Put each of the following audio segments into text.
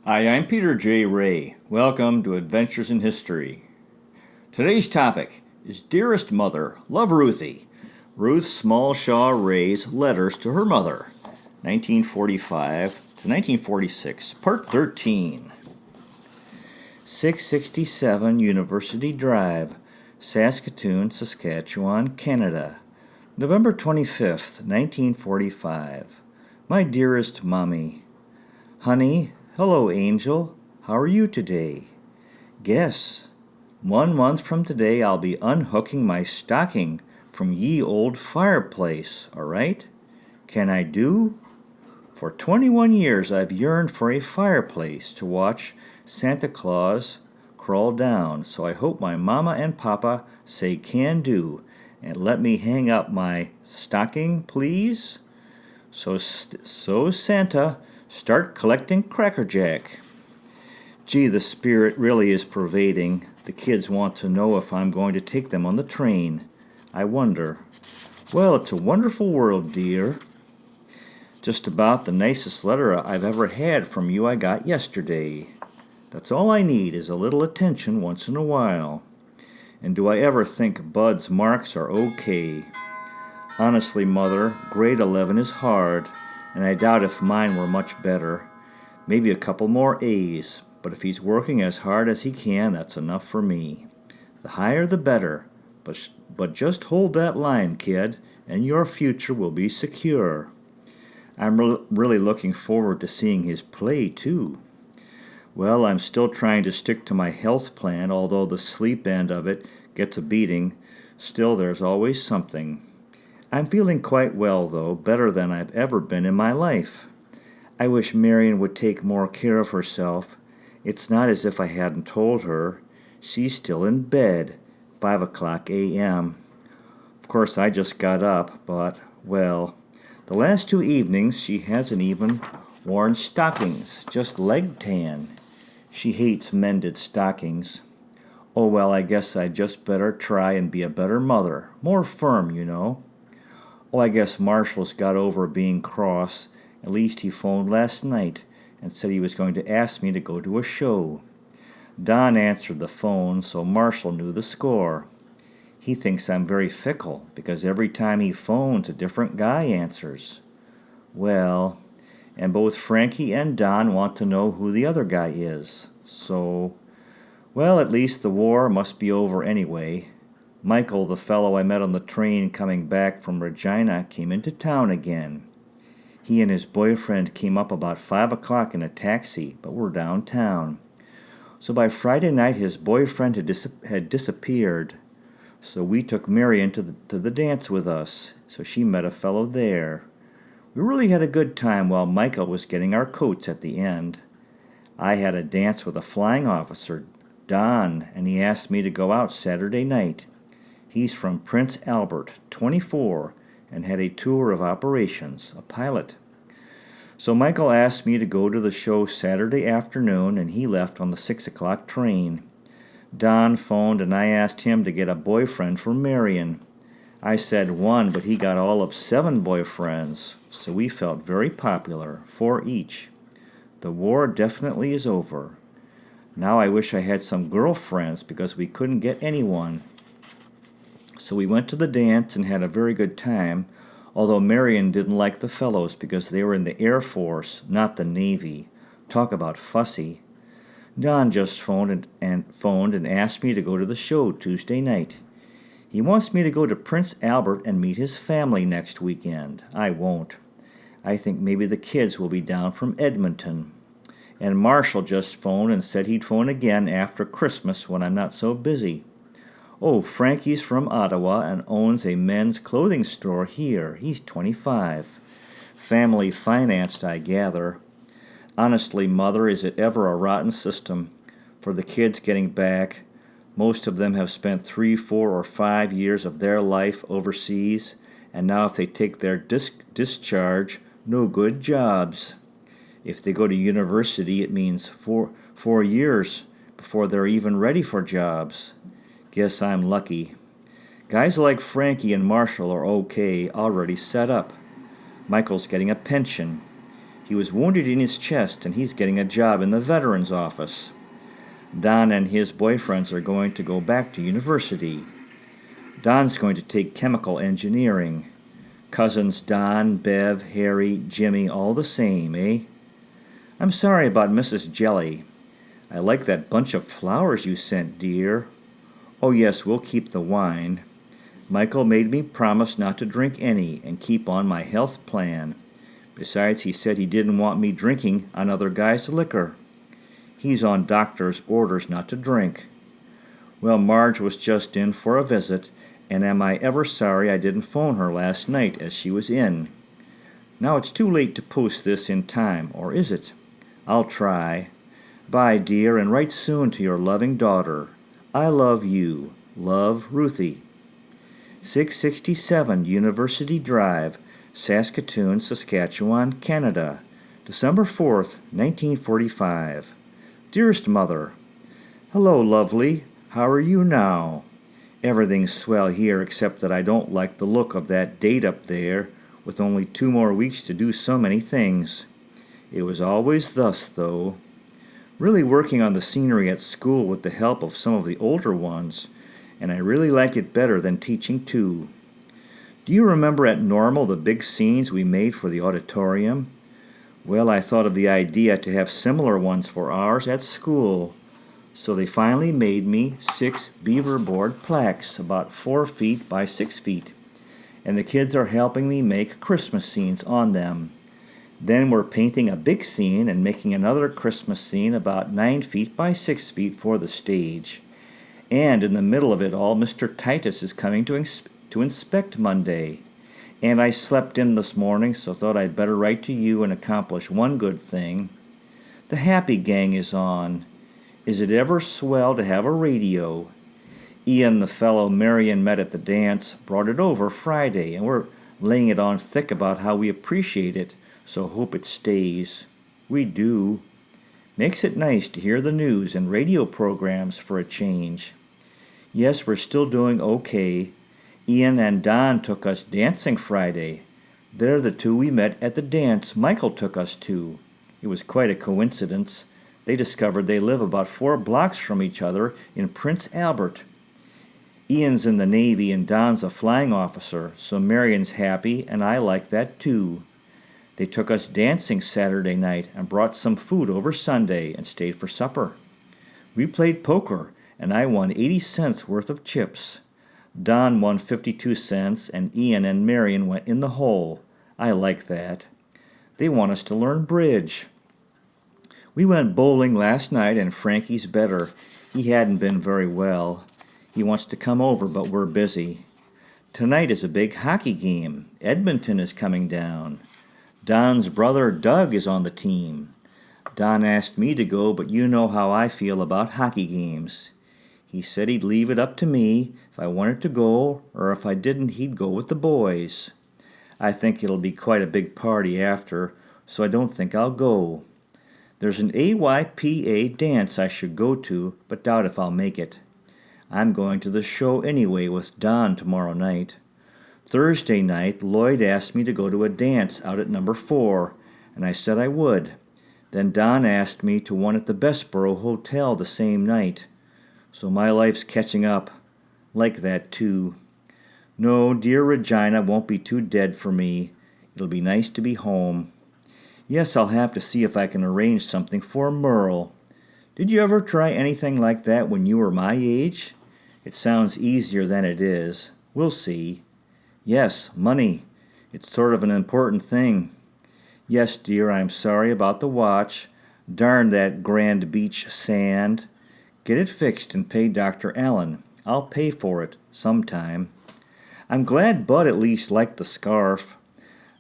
Hi, I'm Peter J. Ray. Welcome to Adventures in History. Today's topic is Dearest Mother, Love Ruthie. Ruth Smallshaw Ray's Letters to Her Mother, 1945 to 1946, Part 13. 667 University Drive, Saskatoon, Saskatchewan, Canada, November 25th, 1945. My dearest Mommy, Honey, hello, Angel. How are you today? Guess. 1 month from today I'll be unhooking my stocking from ye old fireplace, all right? Can I do? For 21 years I've yearned for a fireplace to watch Santa Claus crawl down, so I hope my mama and papa say can do and let me hang up my stocking, please? So Santa, start collecting Cracker Jack. Gee, the spirit really is pervading. The kids want to know if I'm going to take them on the train. I wonder. Well, it's a wonderful world, dear. Just about the nicest letter I've ever had from you I got yesterday. That's all I need is a little attention once in a while. And do I ever think Bud's marks are okay? Honestly, Mother, grade 11 is hard, and I doubt if mine were much better. Maybe a couple more A's, but if he's working as hard as he can, that's enough for me. The higher the better, but just hold that line, kid, and your future will be secure. I'm really looking forward to seeing his play, too. Well, I'm still trying to stick to my health plan, although the sleep end of it gets a beating. Still, there's always something. I'm feeling quite well, though, better than I've ever been in my life. I wish Marion would take more care of herself. It's not as if I hadn't told her. She's still in bed, 5 o'clock a.m. Of course, I just got up, but, well, the last 2 evenings she hasn't even worn stockings, just leg tan. She hates mended stockings. Oh, well, I guess I'd just better try and be a better mother, more firm, you know. Oh, I guess Marshall's got over being cross. At least he phoned last night and said he was going to ask me to go to a show. Don answered the phone, so Marshall knew the score. He thinks I'm very fickle because every time he phones, a different guy answers. Well, and both Frankie and Don want to know who the other guy is. So, well, at least the war must be over anyway. Michael, the fellow I met on the train coming back from Regina, came into town again. He and his boyfriend came up about 5 o'clock in a taxi, but were downtown. So by Friday night his boyfriend had disappeared. So we took Marion to the dance with us, so she met a fellow there. We really had a good time while Michael was getting our coats at the end. I had a dance with a flying officer, Don, and he asked me to go out Saturday night. He's from Prince Albert, 24, and had a tour of operations, a pilot. So Michael asked me to go to the show Saturday afternoon, and he left on the 6 o'clock train. Don phoned, and I asked him to get a boyfriend for Marion. I said 1, but he got all of 7 boyfriends, so we felt very popular, 4 each. The war definitely is over. Now I wish I had some girlfriends because we couldn't get anyone. So we went to the dance and had a very good time, although Marion didn't like the fellows because they were in the Air Force, not the Navy. Talk about fussy. Don just phoned and asked me to go to the show Tuesday night. He wants me to go to Prince Albert and meet his family next weekend. I won't. I think maybe the kids will be down from Edmonton. And Marshall just phoned and said he'd phone again after Christmas when I'm not so busy. Oh, Frankie's from Ottawa and owns a men's clothing store here. He's 25. Family financed, I gather. Honestly, Mother, is it ever a rotten system? For the kids getting back, most of them have spent 3, 4, or 5 years of their life overseas, and now if they take their discharge, no good jobs. If they go to university, it means 4 years before they're even ready for jobs. Guess I'm lucky. Guys like Frankie and Marshall are okay, already set up. Michael's getting a pension. He was wounded in his chest, and he's getting a job in the veterans office. Don and his boyfriends are going to go back to university. Don's going to take chemical engineering. Cousins Don, Bev, Harry, Jimmy, all the same, eh? I'm sorry about Mrs. Jelly. I like that bunch of flowers you sent, dear. Oh yes, we'll keep the wine. Michael made me promise not to drink any and keep on my health plan. Besides, he said he didn't want me drinking on other guys' liquor. He's on doctor's orders not to drink. Well, Marge was just in for a visit, and am I ever sorry I didn't phone her last night as she was in. Now it's too late to post this in time, or is it? I'll try. Bye, dear, and write soon to your loving daughter. I love you. Love, Ruthie. 667 University Drive, Saskatoon, Saskatchewan, Canada, December 4th, 1945. Dearest Mother, hello, lovely. How are you now? Everything's swell here except that I don't like the look of that date up there, with only 2 more weeks to do so many things. It was always thus, though. Really working on the scenery at school with the help of some of the older ones, and I really like it better than teaching too. Do you remember at Normal the big scenes we made for the auditorium? Well, I thought of the idea to have similar ones for ours at school. So they finally made me 6 beaver board plaques about 4 feet by 6 feet, and the kids are helping me make Christmas scenes on them. Then we're painting a big scene and making another Christmas scene about 9 feet by 6 feet for the stage. And in the middle of it all, Mr. Titus is coming to inspect Monday. And I slept in this morning, so thought I'd better write to you and accomplish one good thing. The Happy Gang is on. Is it ever swell to have a radio? Ian, the fellow Marion met at the dance, brought it over Friday, and we're laying it on thick about how we appreciate it, so hope it stays. We do. Makes it nice to hear the news and radio programs for a change. Yes, we're still doing okay. Ian and Don took us dancing Friday. They're the 2 we met at the dance Michael took us to. It was quite a coincidence. They discovered they live about 4 blocks from each other in Prince Albert. Ian's in the Navy and Don's a flying officer, so Marion's happy, and I like that too. They took us dancing Saturday night and brought some food over Sunday and stayed for supper. We played poker, and I won 80 cents worth of chips. Don won 52 cents, and Ian and Marion went in the hole. I like that. They want us to learn bridge. We went bowling last night, and Frankie's better. He hadn't been very well. He wants to come over, but we're busy. Tonight is a big hockey game. Edmonton is coming down. Don's brother Doug is on the team. Don asked me to go, but you know how I feel about hockey games. He said he'd leave it up to me if I wanted to go, or if I didn't, he'd go with the boys. I think it'll be quite a big party after, so I don't think I'll go. There's an AYPA dance I should go to, but doubt if I'll make it. I'm going to the show anyway with Don tomorrow night. Thursday night, Lloyd asked me to go to a dance out at number 4, and I said I would. Then Don asked me to one at the Bessborough Hotel the same night. So my life's catching up. Like that, too. No, dear Regina won't be too dead for me. It'll be nice to be home. Yes, I'll have to see if I can arrange something for Merle. Did you ever try anything like that when you were my age? It sounds easier than it is. We'll see. Yes, money. It's sort of an important thing. Yes, dear, I'm sorry about the watch. Darn that Grand Beach sand. Get it fixed and pay Dr. Allen. I'll pay for it sometime. I'm glad Bud at least liked the scarf.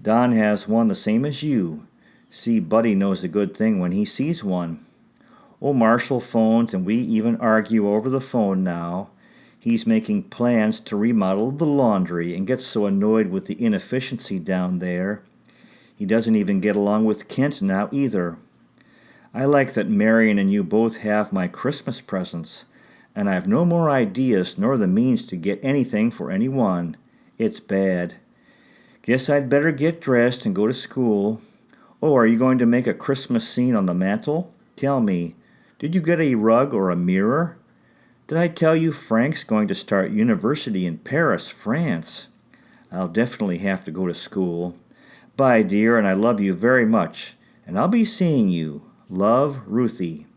Don has one the same as you. See, Buddy knows a good thing when he sees one. Oh, Marshall phones, and we even argue over the phone now. He's making plans to remodel the laundry and gets so annoyed with the inefficiency down there. He doesn't even get along with Kent now either. I like that Marion and you both have my Christmas presents, and I've no more ideas nor the means to get anything for anyone. It's bad. Guess I'd better get dressed and go to school. Oh, are you going to make a Christmas scene on the mantel? Tell me, did you get a rug or a mirror? Did I tell you Frank's going to start university in Paris, France? I'll definitely have to go to school. Bye, dear, and I love you very much, and I'll be seeing you. Love, Ruthie.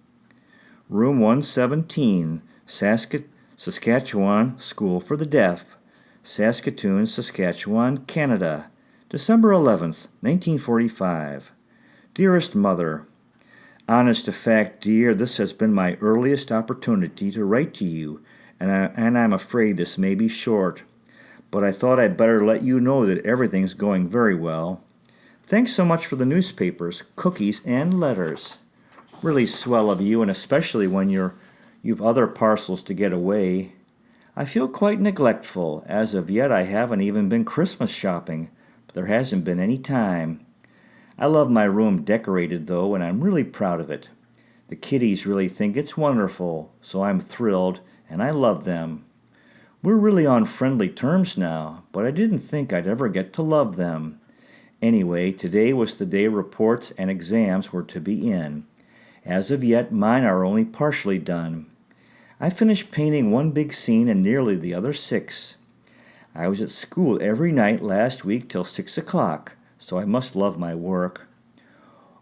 Room 117, Saskatchewan School for the Deaf, Saskatoon, Saskatchewan, Canada, December 11th, 1945. Dearest Mother, honest to fact, dear, this has been my earliest opportunity to write to you, and I'm afraid this may be short, but I thought I'd better let you know that everything's going very well. Thanks so much for the newspapers, cookies, and letters. Really swell of you, and especially when you've other parcels to get away. I feel quite neglectful. As of yet, I haven't even been Christmas shopping, but there hasn't been any time. I love my room decorated, though, and I'm really proud of it. The kiddies really think it's wonderful, so I'm thrilled, and I love them. We're really on friendly terms now, but I didn't think I'd ever get to love them. Anyway, today was the day reports and exams were to be in. As of yet, mine are only partially done. I finished painting one big scene and nearly the other 6. I was at school every night last week till 6 o'clock, so I must love my work.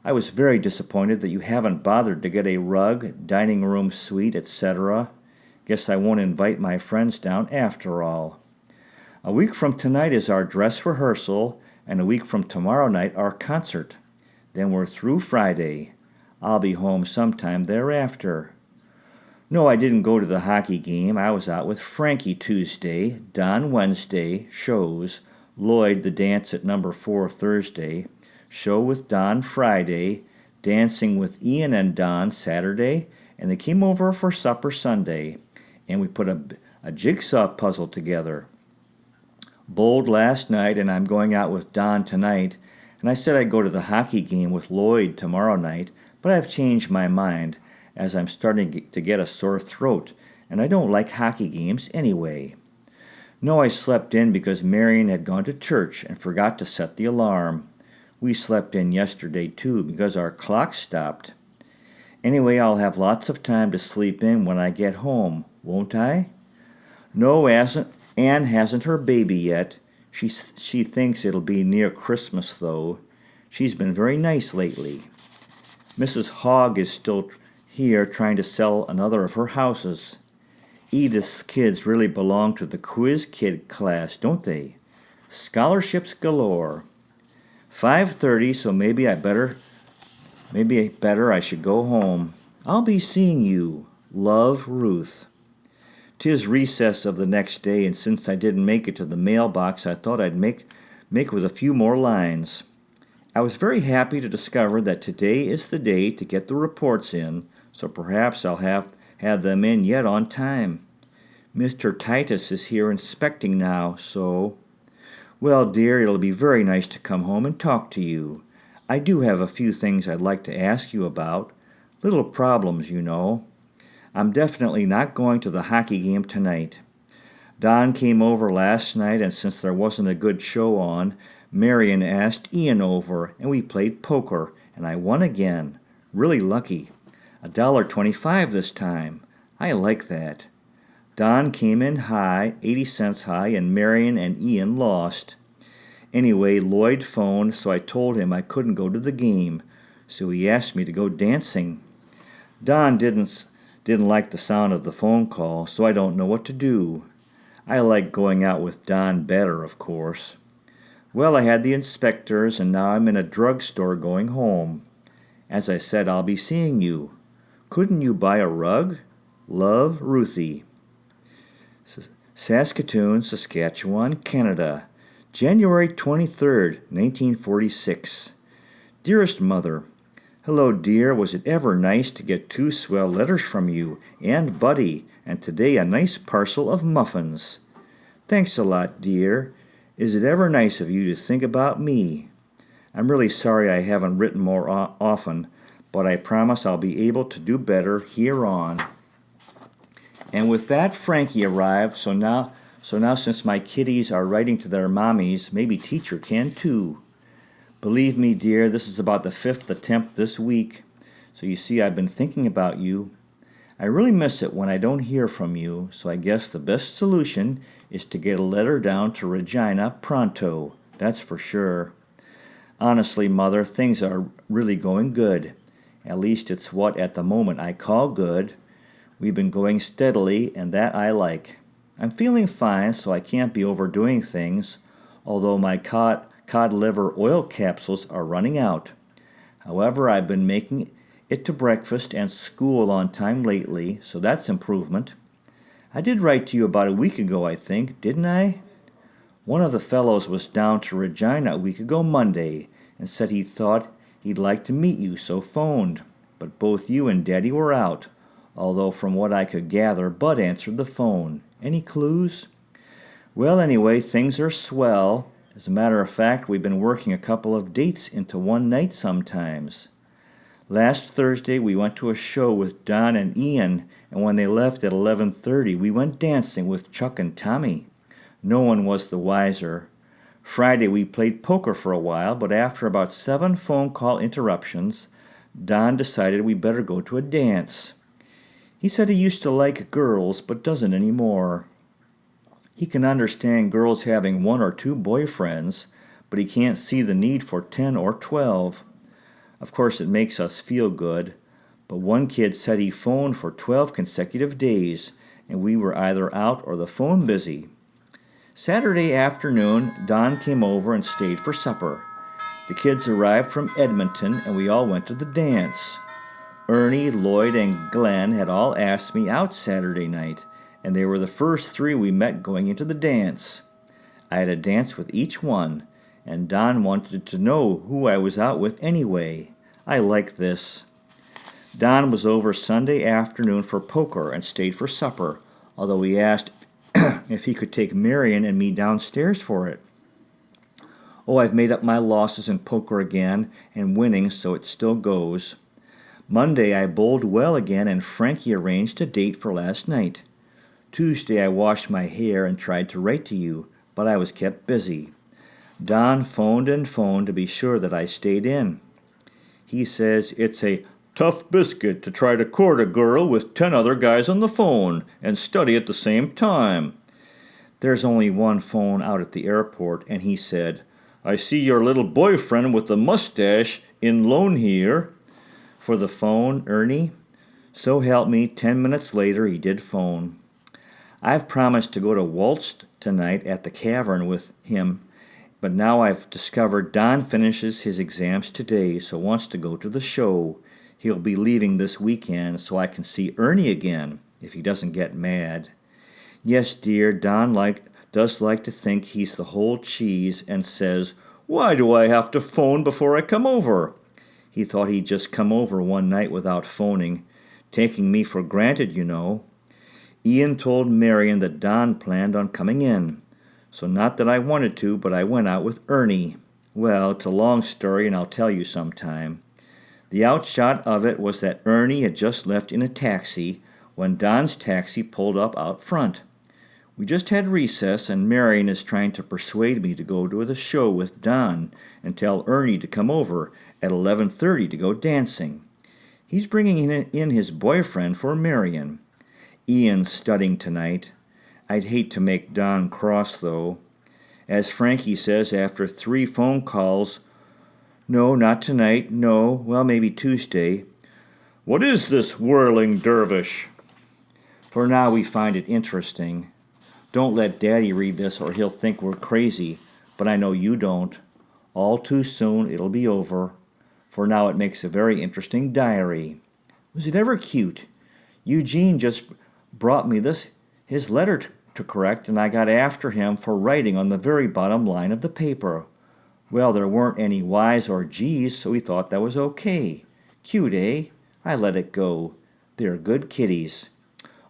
I was very disappointed that you haven't bothered to get a rug, dining room suite, etc. Guess I won't invite my friends down after all. A week from tonight is our dress rehearsal, and a week from tomorrow night our concert. Then we're through Friday. I'll be home sometime thereafter. No, I didn't go to the hockey game. I was out with Frankie Tuesday, Don Wednesday, shows, Lloyd the dance at number 4 Thursday, show with Don Friday, dancing with Ian and Don Saturday, and they came over for supper Sunday, and we put a jigsaw puzzle together. Bowled last night, and I'm going out with Don tonight, and I said I'd go to the hockey game with Lloyd tomorrow night, but I've changed my mind as I'm starting to get a sore throat, and I don't like hockey games anyway. No, I slept in because Marion had gone to church and forgot to set the alarm. We slept in yesterday too because our clock stopped. Anyway, I'll have lots of time to sleep in when I get home, won't I? No, Anne hasn't her baby yet. She thinks it'll be near Christmas, though. She's been very nice lately. Mrs. Hogg is still here trying to sell another of her houses. Edith's kids really belong to the quiz kid class, don't they? Scholarships galore. 5:30, so maybe better I should go home. I'll be seeing you. Love, Ruth. 'Tis recess of the next day, and since I didn't make it to the mailbox, I thought I'd make with a few more lines. I was very happy to discover that today is the day to get the reports in, so perhaps I'll have them in yet on time. Mr. Titus is here inspecting now, so... Well, dear, it'll be very nice to come home and talk to you. I do have a few things I'd like to ask you about. Little problems, you know. I'm definitely not going to the hockey game tonight. Don came over last night, and since there wasn't a good show on, Marion asked Ian over, and we played poker, and I won again. Really lucky. $1.25 this time. I like that. Don came in high, 80 cents high, and Marion and Ian lost. Anyway, Lloyd phoned, so I told him I couldn't go to the game, so he asked me to go dancing. Don didn't like the sound of the phone call, so I don't know what to do. I like going out with Don better, of course. Well, I had the inspectors, and now I'm in a drugstore going home. As I said, I'll be seeing you. Couldn't you buy a rug? Love, Ruthie. Saskatoon, Saskatchewan, Canada, January 23rd, 1946. Dearest Mother, hello, dear. Was it ever nice to get 2 swell letters from you and Buddy, and today a nice parcel of muffins. Thanks a lot, dear. Is it ever nice of you to think about me? I'm really sorry I haven't written more often, but I promise I'll be able to do better here on. And with that, Frankie arrived, so now since my kiddies are writing to their mommies, maybe teacher can too. Believe me, dear, this is about the 5th attempt this week. So you see, I've been thinking about you. I really miss it when I don't hear from you, so I guess the best solution is to get a letter down to Regina pronto. That's for sure. Honestly, Mother, things are really going good. At least it's what at the moment I call good. We've been going steadily, and that I like. I'm feeling fine, so I can't be overdoing things, although my cod liver oil capsules are running out. However, I've been making it to breakfast and school on time lately, so that's improvement. I did write to you about a week ago, I think, didn't I? One of the fellows was down to Regina a week ago Monday and said he thought he'd like to meet you, so phoned. But both you and Daddy were out, although from what I could gather, Bud answered the phone. Any clues? Well, anyway, things are swell. As a matter of fact, we've been working a couple of dates into one night sometimes. Last Thursday, we went to a show with Don and Ian, and when they left at 11:30, we went dancing with Chuck and Tommy. No one was the wiser. Friday, we played poker for a while, but after about 7 phone call interruptions, Don decided we better go to a dance. He said he used to like girls, but doesn't anymore. He can understand girls having 1 or 2 boyfriends, but he can't see the need for 10 or 12. Of course, it makes us feel good, but one kid said he phoned for 12 consecutive days, and we were either out or the phone busy. Saturday afternoon, Don came over and stayed for supper. The kids arrived from Edmonton, and we all went to the dance. Ernie, Lloyd, and Glenn had all asked me out Saturday night, and they were the first 3 we met going into the dance. I had a dance with each one, and Don wanted to know who I was out with anyway. I like this. Don was over Sunday afternoon for poker and stayed for supper, although he asked if he could take Marion and me downstairs for it. Oh, I've made up my losses in poker again and winning, so it still goes. Monday I bowled well again, and Frankie arranged a date for last night. Tuesday I washed my hair and tried to write to you, but I was kept busy. Don phoned and phoned to be sure that I stayed in. He says it's a tough biscuit to try to court a girl with 10 other guys on the phone and study at the same time. There's only one phone out at the airport, and he said, I see your little boyfriend with the mustache in loan here. For the phone, Ernie? So help me, 10 minutes later he did phone. I've promised to go to Waltz tonight at the Cavern with him, but now I've discovered Don finishes his exams today, so wants to go to the show. He'll be leaving this weekend, so I can see Ernie again, if he doesn't get mad. Yes, dear, Don does like to think he's the whole cheese and says, Why do I have to phone before I come over? He thought he'd just come over one night without phoning, taking me for granted, you know. Ian told Marion that Don planned on coming in. So not that I wanted to, but I went out with Ernie. Well, it's a long story, and I'll tell you sometime. The outshot of it was that Ernie had just left in a taxi when Don's taxi pulled up out front. We just had recess, and Marion is trying to persuade me to go to the show with Don and tell Ernie to come over at 11:30 to go dancing. He's bringing in his boyfriend for Marion. Ian's studying tonight. I'd hate to make Don cross, though. As Frankie says, after 3 phone calls, no, not tonight, no, well, maybe Tuesday. What is this whirling dervish? For now, we find it interesting. Don't let Daddy read this or he'll think we're crazy, but I know you don't. All too soon, it'll be over. For now, it makes a very interesting diary. Was it ever cute? Eugene just brought me his letter to correct, and I got after him for writing on the very bottom line of the paper. Well, there weren't any Y's or G's, so he thought that was okay. Cute, eh? I let it go. They're good kitties.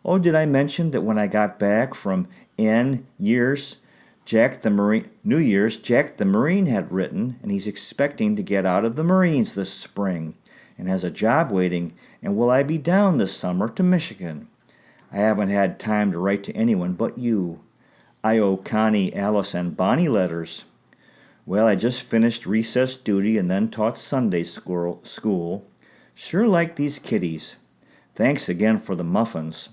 Oh, did I mention that when I got back from New Year's, Jack the Marine had written, and he's expecting to get out of the Marines this spring, and has a job waiting, and will I be down this summer to Michigan? I haven't had time to write to anyone but you. I owe Connie, Alice, and Bonnie letters. Well, I just finished recess duty and then taught Sunday school. Sure like these kiddies. Thanks again for the muffins.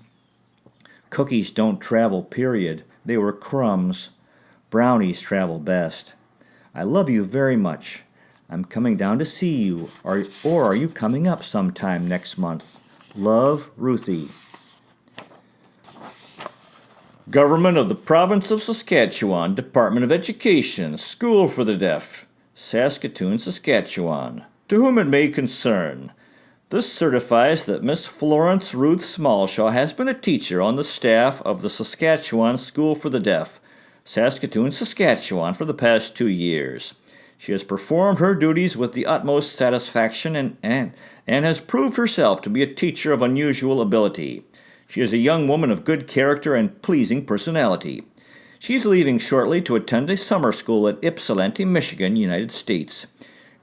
Cookies don't travel, period. They were crumbs. Brownies travel best. I love you very much. I'm coming down to see you, or are you coming up sometime next month? Love, Ruthie. Government of the Province of Saskatchewan, Department of Education, School for the Deaf, Saskatoon, Saskatchewan. To whom it may concern. This certifies that Miss Florence Ruth Smallshaw has been a teacher on the staff of the Saskatchewan School for the Deaf, Saskatoon, Saskatchewan, for the past 2 years. She has performed her duties with the utmost satisfaction and has proved herself to be a teacher of unusual ability. She is a young woman of good character and pleasing personality. She is leaving shortly to attend a summer school at Ypsilanti, Michigan, United States,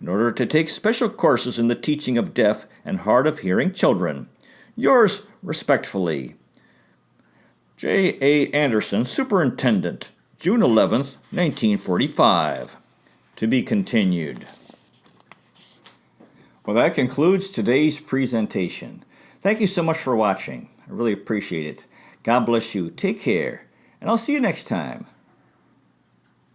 in order to take special courses in the teaching of deaf and hard of hearing children. Yours respectfully, J. A. Anderson, Superintendent, June 11th, 1945. To be continued. Well, that concludes today's presentation. Thank you so much for watching. I really appreciate it. God bless you. Take care, and I'll see you next time.